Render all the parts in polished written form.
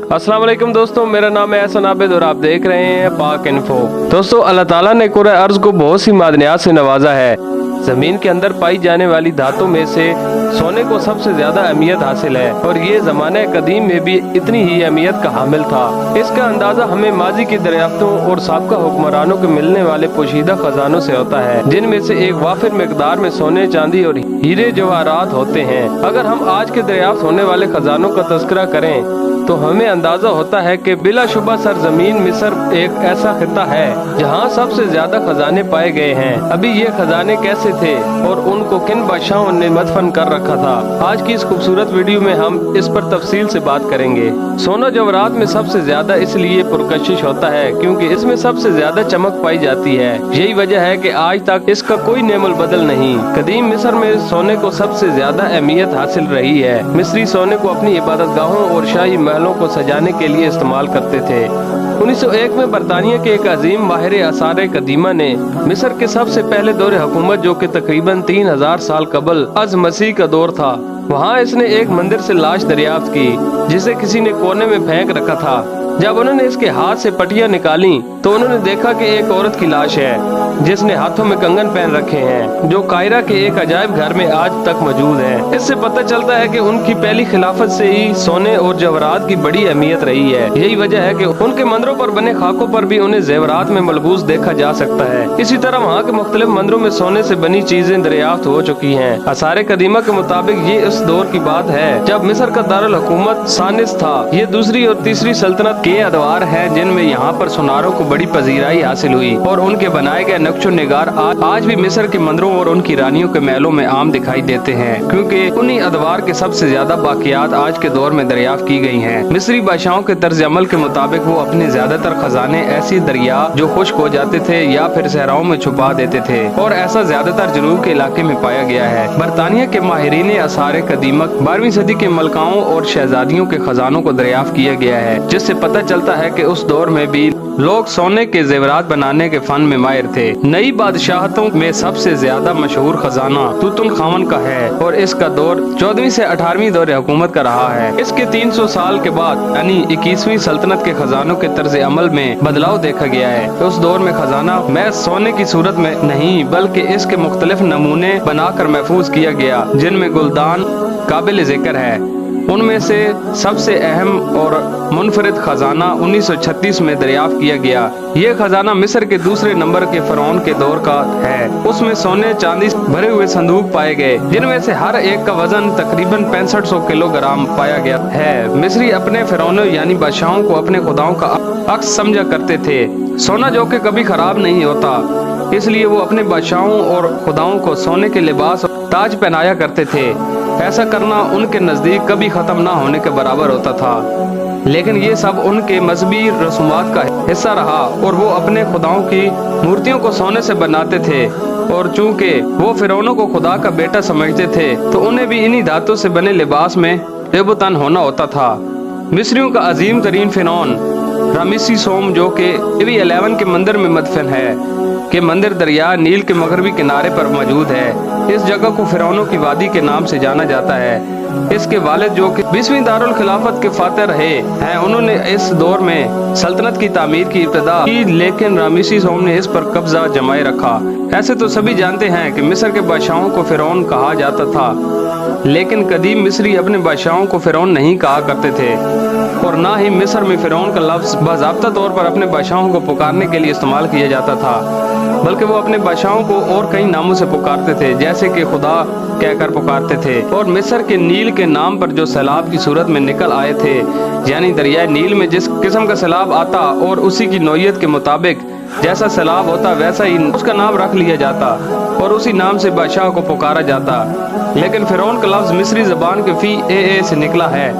अस्सलाम वालेकुम दोस्तों, मेरा नाम है एहसन आबिद और आप देख रहे हैं पाक इन्फो। दोस्तों, अल्लाह ताला ने कुर्रे अर्ज को बहुत सी मादनियात से नवाजा है। जमीन के अंदर पाई जाने वाली धातु में से सोने को सबसे ज्यादा अहमियत हासिल है और ये जमाने कदीम में भी इतनी ही अहमियत का हामिल था। इसका अंदाजा हमें माजी की दरियाफ्तों और साबका हुक्मरानों के मिलने वाले पोशीदा खजानों से होता है, जिनमें से एक वाफिर मिकदार में सोने, चांदी और हीरे जवाहरात होते हैं। अगर हम आज के दरियाफ्त होने वाले खजानों का तस्करा करें तो हमें अंदाजा होता है कि बिलाशुबा सरजमीन मिस्र एक ऐसा खिता है जहां सबसे ज्यादा खजाने पाए गए हैं। अभी ये खजाने कैसे थे और उनको किन बादशाहों ने मदफन कर रखा था, आज की इस खूबसूरत वीडियो में हम इस पर तफसील से बात करेंगे। सोना जवाहरात में सबसे ज्यादा इसलिए पुरकशिश होता है क्योंकि इसमें सबसे ज्यादा चमक पाई जाती है। यही वजह है कि आज तक इसका कोई नेमुल बदल नहीं। कदीम मिस्र में सोने को सबसे ज्यादा अहमियत हासिल रही है। मिस्री सोने को अपनी इबादतगाहों और शाही महलों को सजाने के लिए इस्तेमाल करते थे। 1901 में बरतानिया के एक अजीम माहिर आसार कदीमा ने मिस्र के सबसे पहले दौर हुकूमत, जो कि तकरीबन 3000 साल कबल अज मसीह का दौर था, वहाँ इसने एक मंदिर से लाश दरियाफ्त की जिसे किसी ने कोने में फेंक रखा था। जब उन्होंने इसके हाथ से पटियां निकाली तो उन्होंने देखा कि एक औरत की लाश है जिसने हाथों में कंगन पहन रखे हैं, जो कायरा के एक अजायब घर में आज तक मौजूद है। इससे पता चलता है कि उनकी पहली खिलाफत से ही सोने और जवाहरात की बड़ी अहमियत रही है। यही वजह है कि उनके मंदिरों पर बने खाकों पर भी उन्हें जेवरात में मलबूस देखा जा सकता है। इसी तरह वहाँ के मुख्तलिफ मंदिरों में सोने से बनी चीजें दरियाफ्त हो चुकी हैं। आसार कदीमा के मुताबिक ये उस दौर की बात है जब मिस्र का दारुल हुकूमत सानिस था। ये दूसरी और तीसरी सल्तनत के अदवार है जिनमें यहाँ पर सुनारों को बड़ी पजीराई हासिल हुई और उनके बनाए गए नक्शो निगार आज भी मिस्र के मंदिरों और उनकी रानियों के महलों में आम दिखाई देते हैं, क्योंकि उन्हीं अदवार के सबसे ज्यादा बाकियात आज के दौर में दरियाफ्त की गई हैं। मिस्री बादशाहों के तर्ज अमल के मुताबिक वो अपने ज्यादातर खजाने ऐसी दरिया जो खुश्क हो जाते थे या फिर सहराओं में छुपा देते थे, और ऐसा ज्यादातर जनूब के इलाके में पाया गया है। बरतानिया के माहिरीन आसार कदीमक 12वीं सदी के मलकाओं और शहजादियों के खजानों को दरियाफ्त किया गया है, जिससे पता चलता है कि उस दौर में भी लोग सोने के जेवरात बनाने के फन में माहिर थे। नई बादशाहतों में सबसे ज्यादा मशहूर खजाना तुतनखामन का है और इसका दौर 14वीं से 18वीं दौर हुकूमत का रहा है। इसके 300 साल के बाद यानी 21वीं सल्तनत के खजानों के तर्ज अमल में बदलाव देखा गया है। उस दौर में खजाना महज सोने की सूरत में नहीं बल्कि इसके मुख्तलिफ नमूने बनाकर महफूज किया गया, जिनमें गुलदान काबिल जिक्र है। उनमें से सबसे अहम और मुनफरिद खजाना 1936 में दरियाफ्त किया गया। ये खजाना मिस्र के दूसरे नंबर के फरौन के दौर का है। उसमें सोने चांदी भरे हुए संदूक पाए गए, जिनमें से हर एक का वजन तकरीबन 6500 किलोग्राम पाया गया है। मिस्री अपने फरौनों यानी बादशाहों को अपने खुदाओं का अक्स समझा करते थे। सोना जो कि कभी खराब नहीं होता, इसलिए वो अपने बादशाहों और खुदाओं को सोने के लिबास और ताज पहनाया करते थे। ऐसा करना उनके नजदीक कभी खत्म ना होने के बराबर होता था, लेकिन ये सब उनके मजहबी रसूमात का हिस्सा रहा और वो अपने खुदाओं की मूर्तियों को सोने से बनाते थे। और चूंकि वो फिरौनों को खुदा का बेटा समझते थे तो उन्हें भी इन्हीं धातु से बने लिबास में एबुतन होना होता था। मिस्रियों का अजीम तरीन फिरौन रामेसी सोम, जो कि ईवी 11 के मंदिर में मदफन है, के मंदिर दरिया नील के मगरबी किनारे पर मौजूद है। इस जगह को फिरौनों की वादी के नाम से जाना जाता है। इसके वालिद, जो कि 20वीं दारुल खिलाफत के फातह रहे हैं, उन्होंने इस दौर में सल्तनत की तामीर की इब्तिदा की, लेकिन रामेसी सोम ने इस पर कब्जा जमाए रखा। ऐसे तो सभी जानते हैं कि मिस्र के बादशाहों को फिरौन कहा जाता था, लेकिन कदीम मिस्री अपने बादशाहों को फिरौन नहीं कहा करते थे और ना ही मिस्र में फिरौन का लफ्ज बाज़ाब्ता तौर पर अपने बादशाहों को पुकारने के लिए इस्तेमाल किया जाता था, बल्कि वो अपने बादशाहों को और कई नामों से पुकारते थे, जैसे कि खुदा कहकर पुकारते थे। और मिस्र के नील के नाम पर जो सैलाब की सूरत में निकल आए थे, यानी दरियाए नील में जिस किस्म का सैलाब आता और उसी की नौइयत के मुताबिक जैसा सैलाब होता वैसा ही उसका नाम रख लिया जाता और उसी नाम से बादशाह को पुकारा जाता। लेकिन फिरौन का लफ्ज मिस्री जबान के फी ए से निकला है,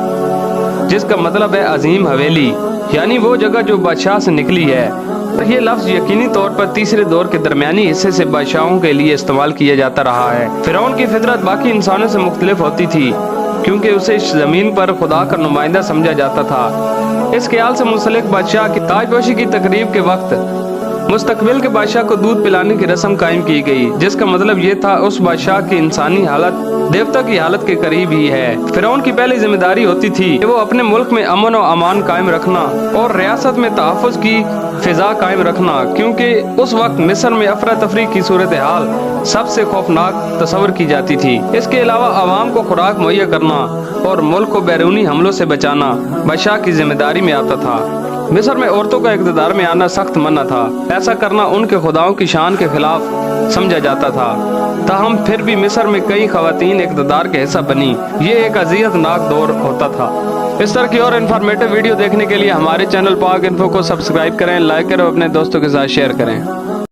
जिसका मतलब है अजीम हवेली, यानी वो जगह जो बादशाह से निकली है। ये लफ्ज यकीनी तौर पर तीसरे दौर के दरमियानी हिस्से से बादशाहों के लिए इस्तेमाल किया जाता रहा है। फिरौन की फितरत बाकी इंसानों से मुख्तलिफ होती थी क्योंकि उसे जमीन पर खुदा का नुमाइंदा समझा जाता था। इस ख्याल से मुंसलिक बादशाह की ताजपोशी की तकरीब के वक्त मुस्तकबिल के बादशाह को दूध पिलाने की रस्म कायम की गई, जिसका मतलब ये था उस बादशाह की इंसानी हालत देवता की हालत के करीब ही है। फिरौन की पहली जिम्मेदारी होती थी कि वो अपने मुल्क में अमन और अमान कायम रखना और रियासत में तहफ़्फ़ुज़ की फिजा कायम रखना, क्योंकि उस वक्त मिस्र में अफरा तफरी की सूरत हाल सबसे खौफनाक तस्वर की जाती थी। इसके अलावा आवाम को खुराक मुहैया करना और मुल्क को बैरूनी हमलों से बचाना बादशाह की जिम्मेदारी में आता था। मिस्र में औरतों का इक़्तिदार में आना सख्त मना था। ऐसा करना उनके खुदाओं की शान के खिलाफ समझा जाता था। ताहम फिर भी मिस्र में कई ख़वातीन इक़्तिदार के हिस्सा बनी। ये एक अज़ियतनाक दौर होता था। इस तरह की और इन्फॉर्मेटिव वीडियो देखने के लिए हमारे चैनल पाक इन्फो को सब्सक्राइब करें, लाइक करें और अपने दोस्तों के साथ शेयर करें।